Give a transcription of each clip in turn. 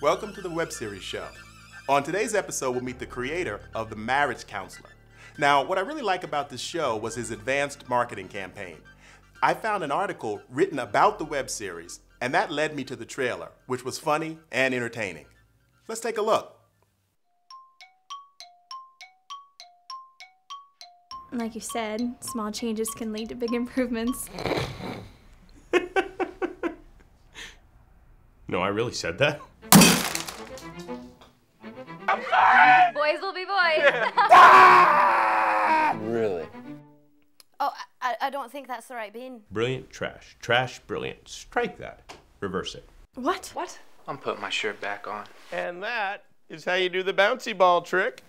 Welcome to the web series show. On today's episode, we'll meet the creator of the Marriage Counselor. Now, what I really like about this show was his advanced marketing campaign. I found an article written about the web series, and that led me to the trailer, which was funny and entertaining. Let's take a look. Like you said, small changes can lead to big improvements. No, I really said that. Boys will be boys. Really? Oh, I don't think that's the right bean. Brilliant, trash. Trash, brilliant. Strike that. Reverse it. What? What? I'm putting my shirt back on. And that is how you do the bouncy ball trick.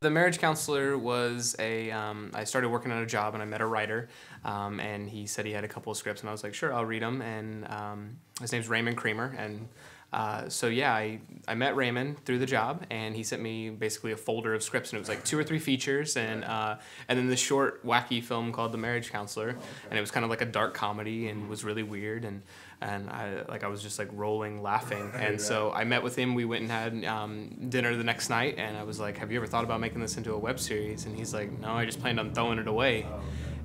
The Marriage Counselor was I started working on a job and I met a writer, and he said he had a couple of scripts and I was like, sure, I'll read them, and his name's Raymond Creamer, and so yeah, I met Raymond through the job, and he sent me basically a folder of scripts, and it was like 2 or 3 features, and then this short, wacky film called The Marriage Counselor, and it was kind of like a dark comedy and was really weird, and I was just like rolling laughing, and so I met with him. We went and had dinner the next night, and I was like, have you ever thought about making this into a web series? And he's like, no, I just planned on throwing it away.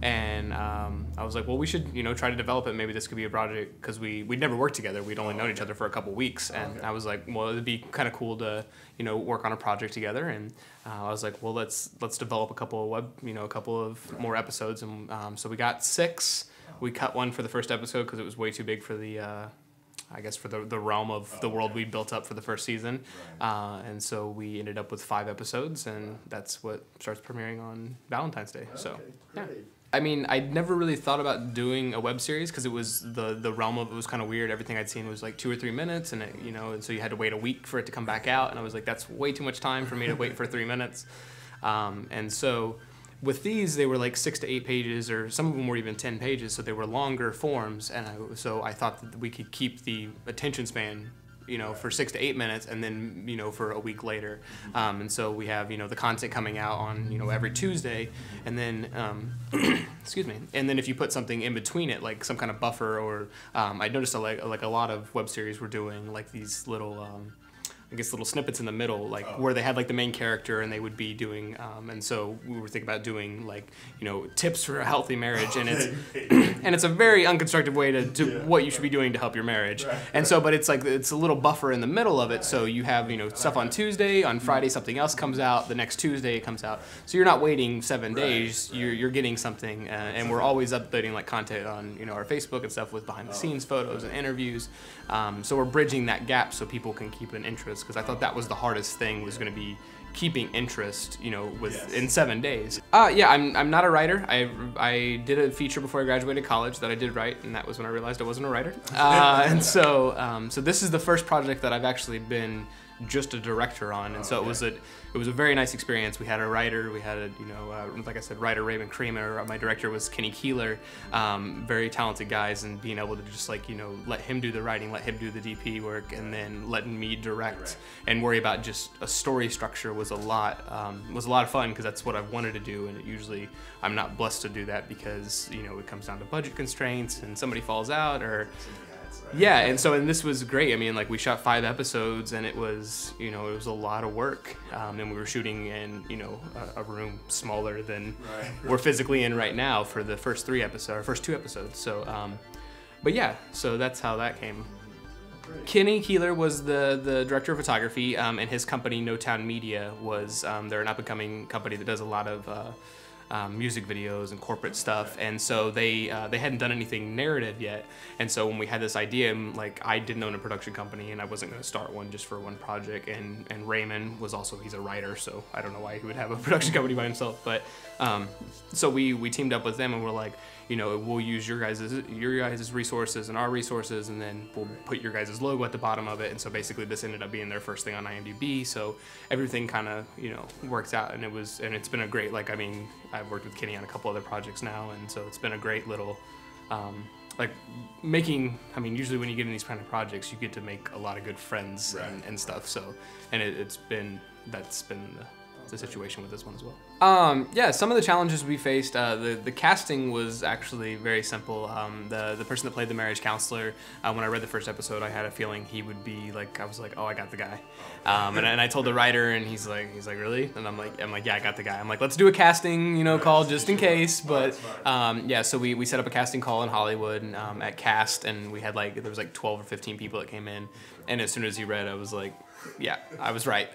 And I was like, well, we should, try to develop it. Maybe this could be a project, because we'd never worked together. We'd only known each other for a couple weeks, and I was like, well, it'd be kind of cool to, work on a project together. And I was like, well, let's develop a couple of more episodes. And so we got 6. We cut one for the first episode because it was way too big for the, for the realm of the world we built up for the first season. And so we ended up with 5 episodes, and that's what starts premiering on Valentine's Day. So, yeah. I mean, I'd never really thought about doing a web series because it was the realm of it was kind of weird. Everything I'd seen was like 2 or 3 minutes, and and so you had to wait a week for it to come back out. And I was like, that's way too much time for me to wait for 3 minutes. And so with these, they were like 6 to 8 pages, or some of them were even 10 pages, so they were longer forms. And so I thought that we could keep the attention span, for 6 to 8 minutes, and then, for a week later. And so we have, the content coming out on, every Tuesday, and then, excuse me, and then if you put something in between it, like some kind of buffer, or I noticed like a lot of web series were doing like these little, little snippets in the middle, like where they had like the main character and they would be doing, and so we were thinking about doing like, tips for a healthy marriage, and it's a very unconstructive way to do what you should be doing to help your marriage. And so, but it's like, it's a little buffer in the middle of it, so you have, stuff on Tuesday, on Friday something else comes out, the next Tuesday it comes out, so you're not waiting 7 days, you're getting something, and we're always uploading like content on, our Facebook and stuff with behind the scenes photos and interviews, so we're bridging that gap so people can keep an interest, because I thought that was the hardest thing, was going to be keeping interest, in 7 days. Yeah, I'm not a writer. I did a feature before I graduated college that I did write, and that was when I realized I wasn't a writer. And so this is the first project that I've actually been just a director on, and so it was a very nice experience. We had a writer, we had like I said, writer Raymond Creamer. My director was Kenny Keeler, very talented guys, and being able to just like let him do the writing, let him do the DP work, and then letting me direct and worry about just a story structure was a lot of fun, because that's what I've wanted to do, and usually I'm not blessed to do that because it comes down to budget constraints and somebody falls out, or yeah, and this was great. I mean, like, we shot 5 episodes, and it was a lot of work, and we were shooting in a room smaller than we're physically in right now for the first 2 episodes. So but yeah, so that's how that came. Kenny Keeler was the director of photography, and his company No Town Media was they're an up-and-coming company that does a lot of music videos and corporate stuff, and so they hadn't done anything narrative yet, and so when we had this idea, like, I didn't own a production company, and I wasn't going to start one just for one project, and Raymond was also, he's a writer, so I don't know why he would have a production company by himself, but so we teamed up with them, and we're like, we'll use your guys' resources and our resources, and then we'll put your guys' logo at the bottom of it. And so basically this ended up being their first thing on IMDb. So everything kind of, works out, and it's been a great, like, I mean, I've worked with Kenny on a couple other projects now, and so it's been a great little, like, usually when you get in these kind of projects, you get to make a lot of good friends and stuff. So, and that's been the situation with this one as well. Yeah, some of the challenges we faced, the casting was actually very simple. The person that played the marriage counselor, when I read the first episode, I had a feeling he would be like, I was like, oh, I got the guy. And I told the writer, and he's like, really? And I'm like, yeah, I got the guy. I'm like, let's do a casting, call just in case. But yeah, so we set up a casting call in Hollywood at Cast, and we had there was 12 or 15 people that came in. And as soon as he read, I was like, yeah, I was right.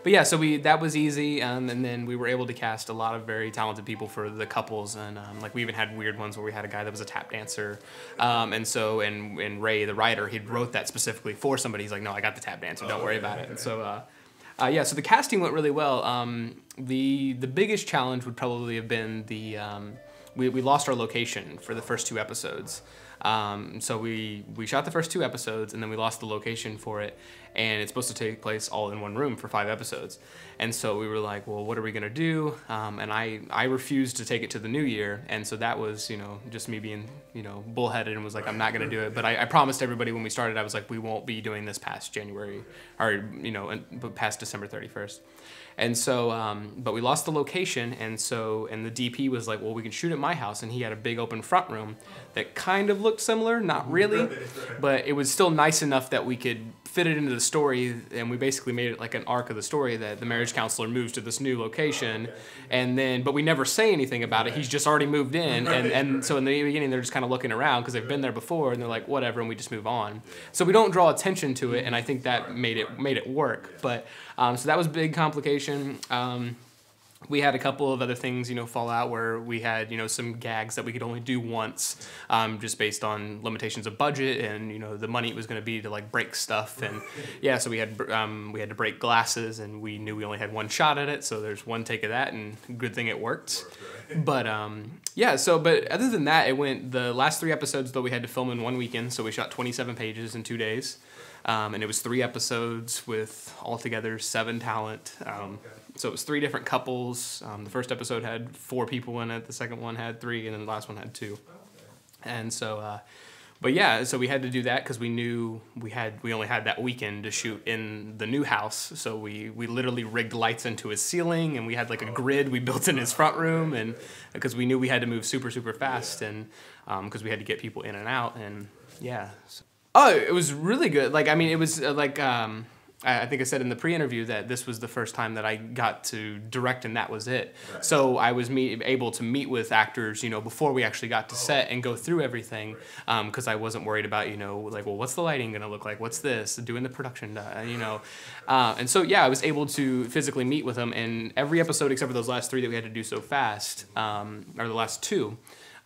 But yeah, so that was easy, and then we were able to cast a lot of very talented people for the couples, and we even had weird ones where we had a guy that was a tap dancer, and Ray, the writer, he wrote that specifically for somebody. He's like, no, I got the tap dancer, don't worry about it. And so yeah, so the casting went really well. The biggest challenge would probably have been we lost our location for the first 2 episodes. So we shot the first 2 episodes, and then we lost the location for it, and it's supposed to take place all in one room for 5 episodes. And so we were like, well, what are we gonna do? And I refused to take it to the new year, and so that was, just me being, bullheaded, and was like, I'm not gonna do it. But I promised everybody when we started, I was like, we won't be doing this past January, or, past December 31st. And so, but we lost the location, and the DP was like, well, we can shoot at my house, and he had a big open front room that kind of looked similar, not really, but it was still nice enough that we could fit it into the story, and we basically made it like an arc of the story that the marriage counselor moves to this new location, but we never say anything about it. He's just already moved in, and so in the beginning they're just kind of looking around because they've been there before, and they're like, whatever, and we just move on. So we don't draw attention to it, and I think that made it work. But so that was a big complication. We had a couple of other things, fall out where we had, some gags that we could only do once, just based on limitations of budget and, the money it was going to be to break stuff. And yeah, so we had to break glasses, and we knew we only had 1 shot at it. So there's 1 take of that, and good thing it worked. But yeah, but other than that, the last 3 episodes though we had to film in 1 weekend. So we shot 27 pages in 2 days. And it was 3 episodes with altogether 7 talent. So it was 3 different couples. The first episode had 4 people in it. The second one had 3, and then the last one had 2. And so, but yeah, so we had to do that because we knew we only had that weekend to shoot in the new house. So we literally rigged lights into his ceiling, and we had a grid we built in his front room, and because we knew we had to move super, super fast, and because we had to get people in and out, and yeah. Oh, it was really good. It was I think I said in the pre-interview that this was the first time that I got to direct, and that was it. Right. So I was able to meet with actors, before we actually got to set and go through everything, because I wasn't worried about, well, what's the lighting gonna look like? What's this? Doing the production, and so yeah, I was able to physically meet with them, and every episode except for those last 3 that we had to do so fast, or the last 2.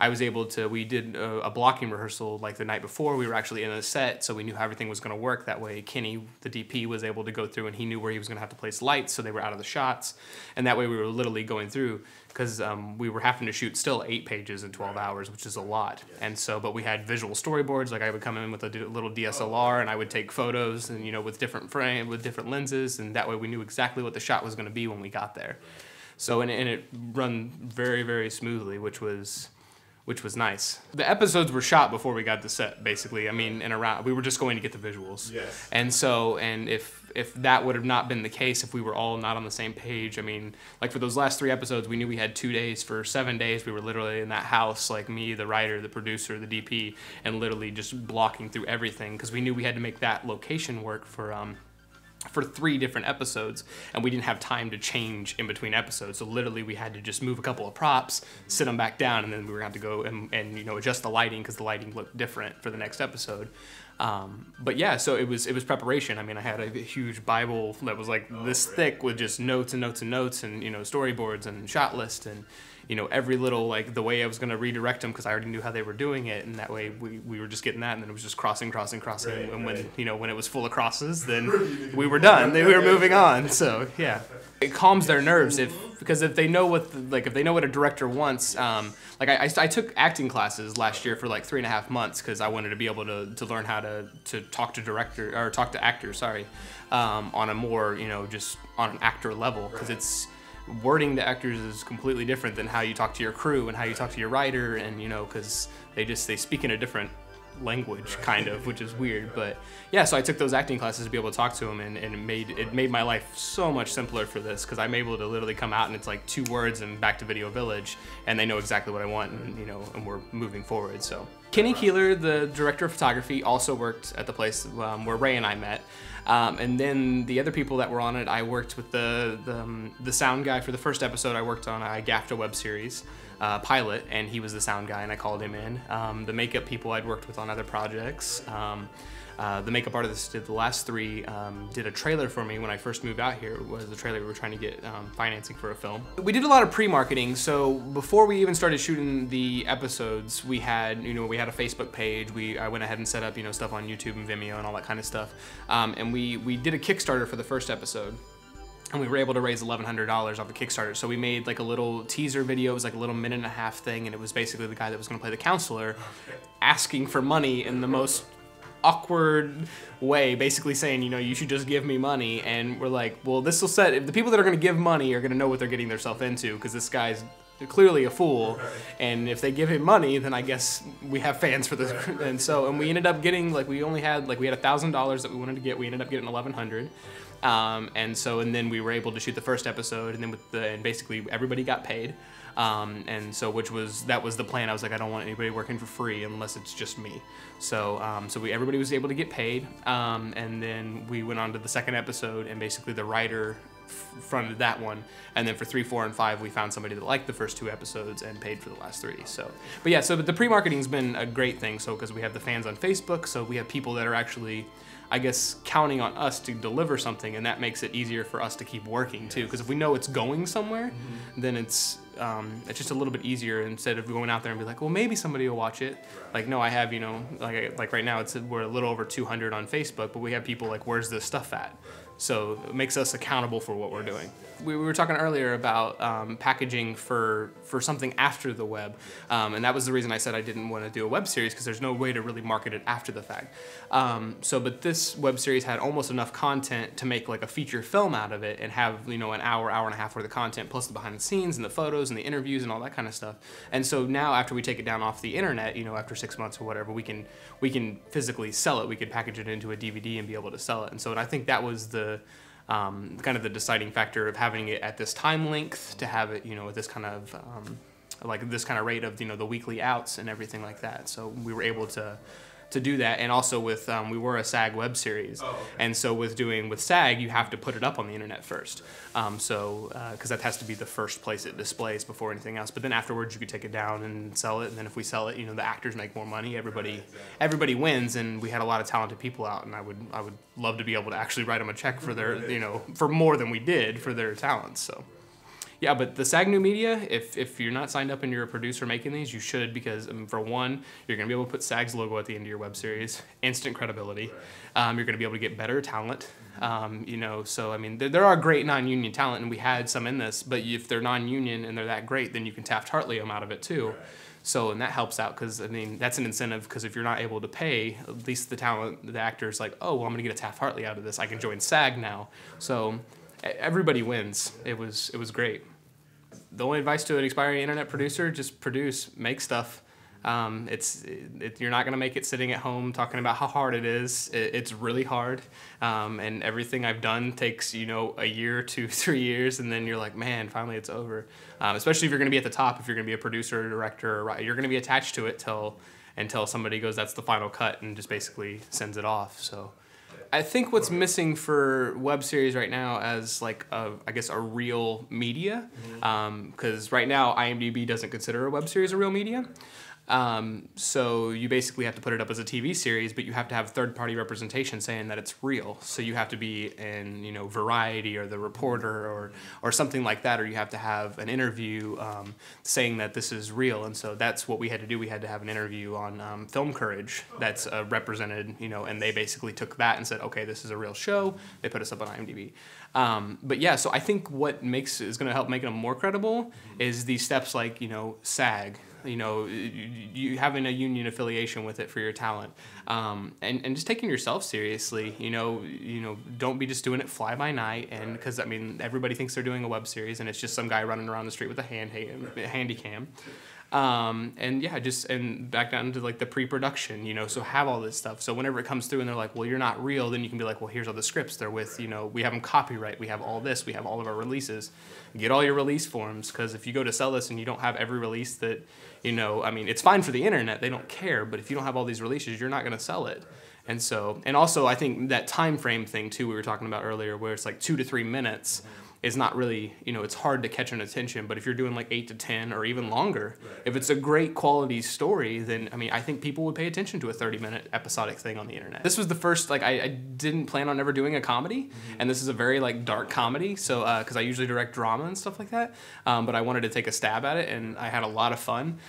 I was able to, we did a blocking rehearsal the night before. We were actually in a set, so we knew how everything was going to work. That way Kenny, the DP, was able to go through, and he knew where he was going to have to place lights, so they were out of the shots. And that way we were literally going through, because we were having to shoot still 8 pages in 12 hours, which is a lot. And so, but we had visual storyboards. I would come in with a little DSLR, and I would take photos, and with different lenses, and that way we knew exactly what the shot was going to be when we got there. So, and it run very, very smoothly, which was nice. The episodes were shot before we got to set, basically. We were just going to get the visuals. Yes. And so, if that would have not been the case, if we were all not on the same page, for those last 3 episodes, we knew we had 2 days. For 7 days, we were literally in that house, me, the writer, the producer, the DP, and literally just blocking through everything, because we knew we had to make that location work for 3 different episodes, and we didn't have time to change in between episodes. So literally we had to just move a couple of props, sit them back down, and then we were going to have to go and adjust the lighting, because the lighting looked different for the next episode. But yeah, so it was preparation. I had a huge Bible that was this thick with just notes and notes and notes, and storyboards and shot list, and every little the way I was going to redirect them, because I already knew how they were doing it, and that way we were just getting that, and then it was just crossing, right, and when it was full of crosses, then we were done. We were moving on. So yeah, it calms their nerves because if they know what a director wants. I took acting classes last year for 3.5 months, because I wanted to be able to learn how to talk to actors, on a more just on an actor level, because it's wording to actors is completely different than how you talk to your crew and how you talk to your writer, and because they speak in a different language, kind of, which is weird. But yeah, so I took those acting classes to be able to talk to him, and it made my life so much simpler for this, because I'm able to literally come out and it's like 2 words and back to Video Village, and they know exactly what I want, and and we're moving forward. So Kenny Keeler, the director of photography, also worked at the place where Ray and I met. And then the other people that were on it, I worked with the sound guy for the first episode. I worked on a GAFTA web series pilot, and he was the sound guy, and I called him in. The makeup people I'd worked with on other projects. The makeup artist did the last 3, did a trailer for me when I first moved out here. It was the trailer we were trying to get financing for a film. We did a lot of pre-marketing, so before we even started shooting the episodes, we had, we had a Facebook page. I went ahead and set up, stuff on YouTube and Vimeo and all that kind of stuff. And we did a Kickstarter for the first episode. And we were able to raise $1,100 off the Kickstarter. So we made like a little teaser video. It was like a little 1.5-minute thing, and it was basically the guy that was gonna play the counselor asking for money in the most awkward way, basically saying, you should just give me money. And we're like, well, this will set, the people that are going to give money are going to know what they're getting themselves into, because this guy's clearly a fool, and if they give him money, then I guess we have fans for this. And we ended up getting, we had $1,000 that we wanted to get. We ended up getting $1,100. And then we were able to shoot the first episode, and then and basically everybody got paid. That was the plan. I was like, I don't want anybody working for free unless it's just me. So everybody was able to get paid. And then we went on to the second episode, and basically the writer fronted that one. And then for 3, 4, and 5, we found somebody that liked the first 2 episodes and paid for the last 3. But the pre-marketing's been a great thing. So, because we have the fans on Facebook, so we have people that are actually, I guess, counting on us to deliver something, and that makes it easier for us to keep working too. Because if we know it's going somewhere, then it's just a little bit easier, instead of going out there and be like, well, maybe somebody will watch it. No, I have, like right now we're a little over 200 on Facebook, but we have people like, where's this stuff at? So it makes us accountable for what we're doing. We were talking earlier about packaging for something after the web, and that was the reason I said I didn't want to do a web series, because there's no way to really market it after the fact. But this web series had almost enough content to make like a feature film out of it, and have an hour and a half worth of content, plus the behind the scenes and the photos and the interviews and all that kind of stuff. And so now, after we take it down off the internet, after 6 months or whatever, we can physically sell it. We could package it into a DVD and be able to sell it. And I think that was the kind of the deciding factor of having it at this time length, to have it, at this kind of this kind of rate of the weekly outs and everything like that. So we were able to do that. And also with we were a SAG web series, and so with SAG, you have to put it up on the internet first, because that has to be the first place it displays before anything else. But then afterwards, you could take it down and sell it, and then if we sell it, the actors make more money, everybody wins. And we had a lot of talented people out, and I would love to be able to actually write them a check for their for more than we did for their talents. So yeah, but the SAG New Media, if you're not signed up and you're a producer making these, you should, because for one, you're going to be able to put SAG's logo at the end of your web series, instant credibility. You're going to be able to get better talent. So I mean, there are great non-union talent, and we had some in this, but if they're non-union and they're that great, then you can Taft-Hartley them out of it too. So, and that helps out, because I mean, that's an incentive, because if you're not able to pay, at least the actor's like, oh, well, I'm going to get a Taft-Hartley out of this. I can join SAG now. So everybody wins. It was great. The only advice to an aspiring internet producer: just produce, make stuff. You're not gonna make it sitting at home talking about how hard it is. It's really hard, and everything I've done takes a year, 2, 3 years, and then you're like, man, finally it's over. Especially if you're gonna be at the top, if you're gonna be a producer, or director, or writer, you're gonna be attached to it until somebody goes, that's the final cut, and just basically sends it off. So I think what's missing for web series right now as I guess a real media, because right now IMDb doesn't consider a web series a real media. So you basically have to put it up as a TV series, but you have to have third-party representation saying that it's real. So you have to be in, Variety or The Reporter or something like that, or you have to have an interview saying that this is real. And so that's what we had to do. We had to have an interview on Film Courage that's represented, and they basically took that and said, okay, this is a real show. They put us up on IMDb. But yeah, so I think what is going to help make them more credible is these steps like, SAG. You having a union affiliation with it for your talent, and just taking yourself seriously. Don't be just doing it fly by night, and because I mean everybody thinks they're doing a web series and it's just some guy running around the street with a handy cam. And yeah, and back down to like the pre-production, you know, so have all this stuff. So whenever it comes through and they're like, well, you're not real, then you can be like, well, here's all the scripts they're with, you know, we have them copyright, we have all this, we have all of our releases. Get all your release forms, because if you go to sell this and you don't have every release that, you know, I mean, it's fine for the internet, they don't care, but if you don't have all these releases, you're not going to sell it. And so, and also I think that time frame thing too we were talking about earlier, where it's like 2 to 3 minutes is not really, you know, it's hard to catch an attention, but if you're doing like 8 to 10 or even longer, if it's a great quality story, then, I mean, I think people would pay attention to a 30-minute episodic thing on the internet. This was the first, like, I didn't plan on ever doing a comedy, and this is a very, like, dark comedy, so, because I usually direct drama and stuff like that, but I wanted to take a stab at it, and I had a lot of fun.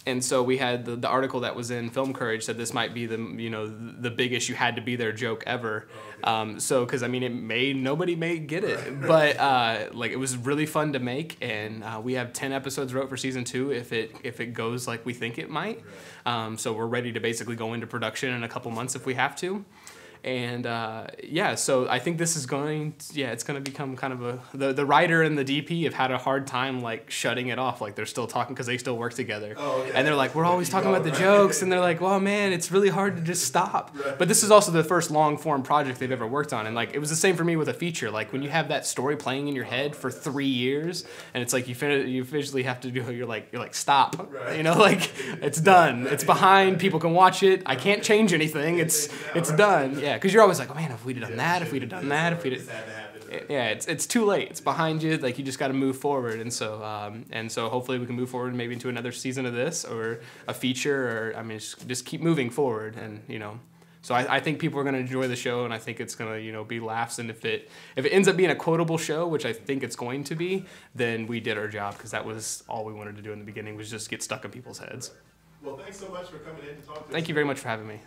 And so we had the article that was in Film Courage said this might be the, you know, the biggest you had to be there joke ever. So, because I mean, nobody may get it, but like it was really fun to make, and we have 10 episodes wrote for season 2 if it goes like we think it might. So we're ready to basically go into production in a couple months if we have to. And yeah, so I think this is it's going to become kind of the writer and the DP have had a hard time like shutting it off. Like they're still talking because they still work together. Oh, okay. And they're like, we're always talking about the jokes. And they're like, well, man, it's really hard to just stop. But this is also the first long form project they've ever worked on. And like, it was the same for me with a feature. Like when you have that story playing in your head for 3 years and it's like you visually have to do, you're like, stop, you know, like it's done. It's behind. People can watch it. I can't change anything. It's done. Yeah. Because you're always like, oh man, if we'd have done that, if we'd have done that, if we'd have... Yeah, it's too late. It's behind you. Like you just got to move forward, and so hopefully we can move forward maybe into another season of this or a feature, or I mean just keep moving forward, and you know. So I think people are going to enjoy the show, and I think it's going to, you know, be laughs, and if it ends up being a quotable show, which I think it's going to be, then we did our job, because that was all we wanted to do in the beginning, was just get stuck in people's heads. Well, thanks so much for coming in to talk to us. Thank you very much for having me.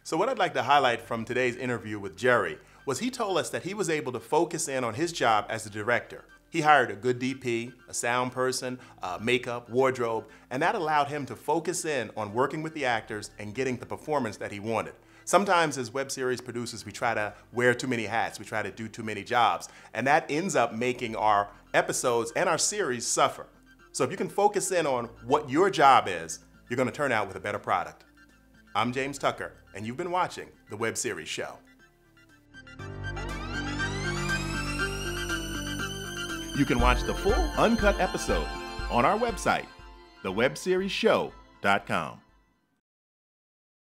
So what I'd like to highlight from today's interview with Jerry was he told us that he was able to focus in on his job as a director. He hired a good DP, a sound person, makeup, wardrobe, and that allowed him to focus in on working with the actors and getting the performance that he wanted. Sometimes as web series producers, we try to wear too many hats, we try to do too many jobs, and that ends up making our episodes and our series suffer. So if you can focus in on what your job is, you're going to turn out with a better product. I'm James Tucker, and you've been watching The Web Series Show. You can watch the full uncut episode on our website, thewebseriesshow.com.